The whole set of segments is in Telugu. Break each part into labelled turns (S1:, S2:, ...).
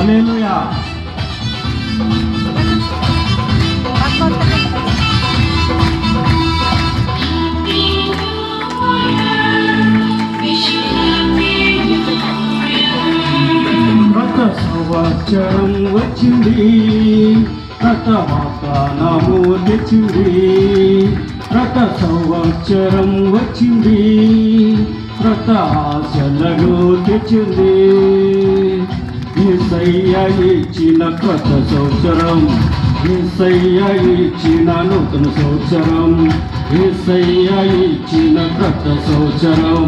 S1: హల్లెలూయా. కొత్త సంవత్సరం వచ్చింది, కొత్త వాగ్దానము తెచ్చింది. కొత్త సంవత్సరం వచ్చింది, కొత్త ఆశలను తెచ్చింది. యేసయ్య ఇచ్చిన కొత్త సంవత్సరం, యేసయ్య ఇచ్చిన నూతన సంవత్సరం, యేసయ్య ఇచ్చిన కొత్త సంవత్సరం,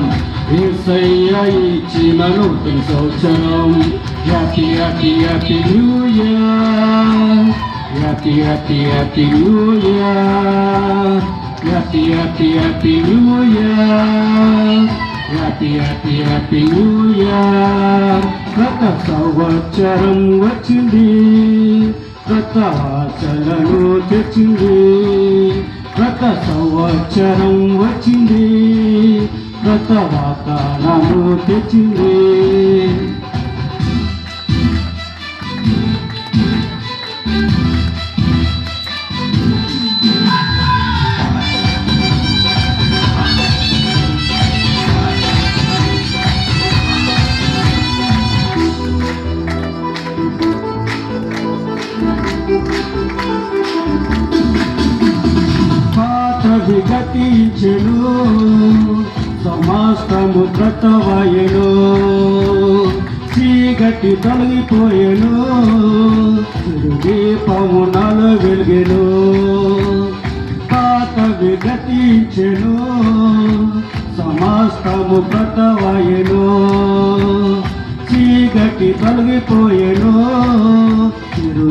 S1: యేసయ్య ఇచ్చిన నూతన సంవత్సరం. Happy happy happy new year, happy happy happy new year, happy happy happy new year, happy happy happy new year. కొత్త సంవత్సరం వచ్చింది, కొత్త ఆశలను తెచ్చింది. కొత్త సంవత్సరం వచ్చింది, కొత్త వాగ్దానము తెచ్చింది. పాతవి గతించెను, సమస్తము క్రొత్తవాయెను. చీకటి తొలగిపోయెను, దీపము నాలో వెలిగెను. పాతవి గతించెను, సమస్తము క్రొత్తవాయెను. చీకటి తొలగిపోయెను,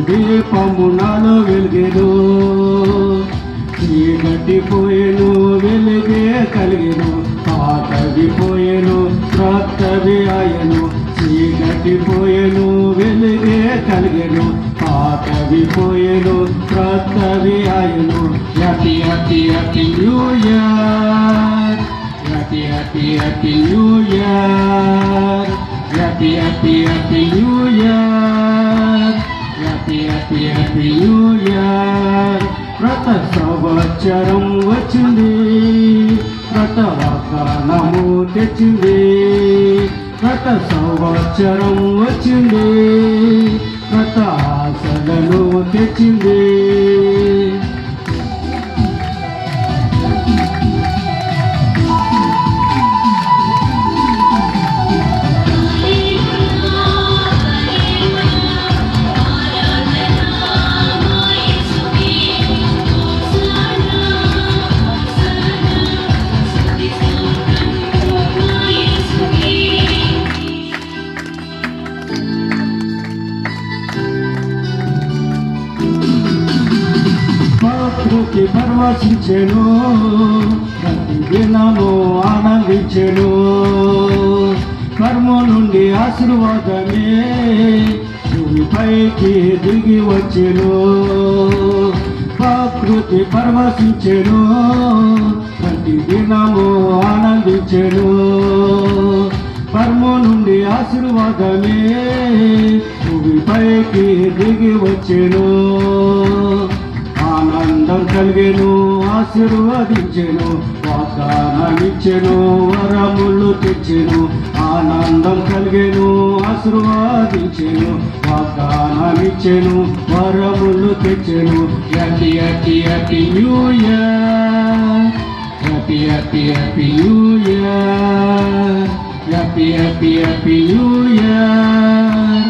S1: దీపము నాలో వెలిగెను. చీకటిపోయెను, వెలుగే కలిగెను. పాతవి పోయెను, క్రొత్తవి ఆయెను. చీకటిపోయెను, వెలుగే కలిగెను. పాతవి పోయెను, క్రొత్తవి ఆయెను. Happy happy happy new year, happy happy happy new year, happy happy happy new year, happy happy happy new year. కొత్త సంవత్సరం వచ్చింది, కొత్త వాగ్దానము తెచ్చింది. కొత్త సంవత్సరం వచ్చింది, కొత్త ఆశలను తెచ్చింది. ప్రకృతి పరవశించెను, ప్రతి దినము ఆనందించెను. కర్మ నుండి ఆశీర్వాదమే భూమిపైకి దిగి వచ్చెను. ప్రకృతి పరవశించెను, ప్రతి దినము ఆనందించెను. కర్మ నుండి ఆశీర్వాదమే భూమిపైకి దిగి వచ్చెను. ఆనందం కలిగెను, ఆశీర్వదించెను. వాగ్దానమిచ్చెను, వరములు తెచ్చెను. ఆనందం కలిగెను, ఆశీర్వదించెను. వాగ్దానమిచ్చెను, వరములు తెచ్చెను. Happy happy happy new year, happy happy happy new year, happy happy happy new year,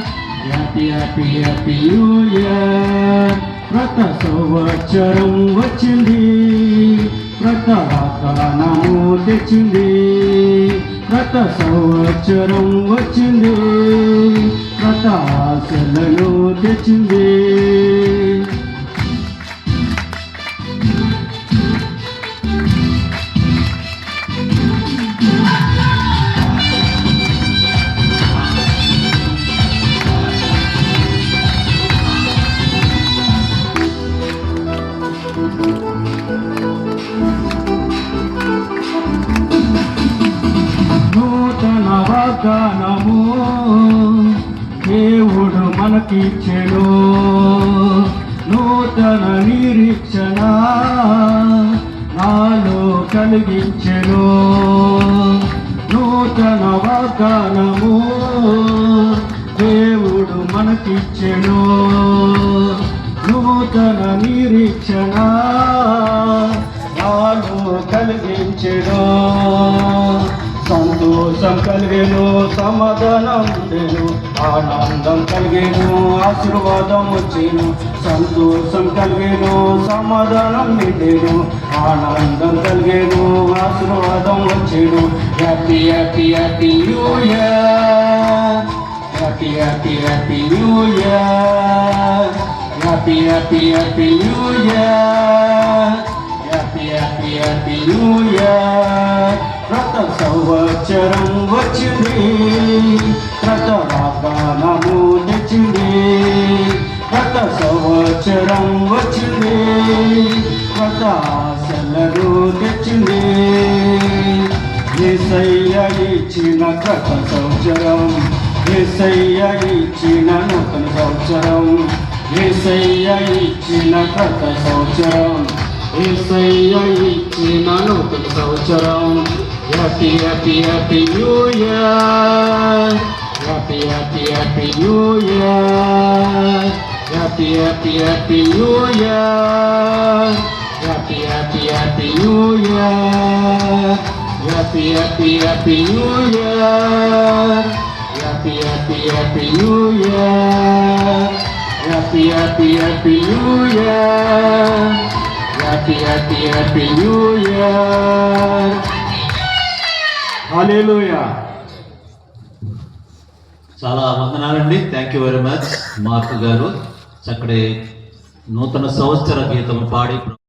S1: happy happy happy new year. కొత్త సంవత్సరం వచ్చింది, కొత్త వాగ్దానము తెచ్చింది. కొత్త సంవత్సరం వచ్చింది, కొత్త ఆశలను తెచ్చింది. వాగ్దానము దేవుడు మన మనకిచ్చెను నూతన నిరీక్షణ నాలో కలిగించెను నూతన వాగ్దానము దేవుడు మనకిచ్చెను నూతన నిరీక్షణ నాలో కలిగించెను సంతోషం కలిగేను సమాధానం ఉండేను ఆనందం కలిగేను ఆశీర్వాదం వచ్చేను సంతోషం కలిగేను సమాధానం నిండేను ఆనందం కలిగేను ఆశీర్వాదం వచ్చేను happy happy happy new year happy happy happy new year happy happy happy new year happy happy happy new year రత సంవత్సరం వచ్చింది రత వాగ్దానము తెచ్చింది రత సంవత్సరం వచ్చింది రత ఆశలను తెచ్చింది యేసయ్య ఇచ్చిన క్రొత్త సంవత్సరం యేసయ్య ఇచ్చిన నూతన సంవత్సరం యేసయ్య ఇచ్చిన క్రొత్త సంవత్సరం యేసయ్య ఇచ్చిన నూతన సంవత్సరం happy happy happy new year happy happy happy new year happy happy happy new year happy happy happy new year happy happy happy new year happy happy happy new year happy happy happy new year happy happy happy new year hallelujah.
S2: చాలా వందనాలండి. Thank you very much Mark గారు. చక్కటి నూతన సంవత్సర గీతం పాడి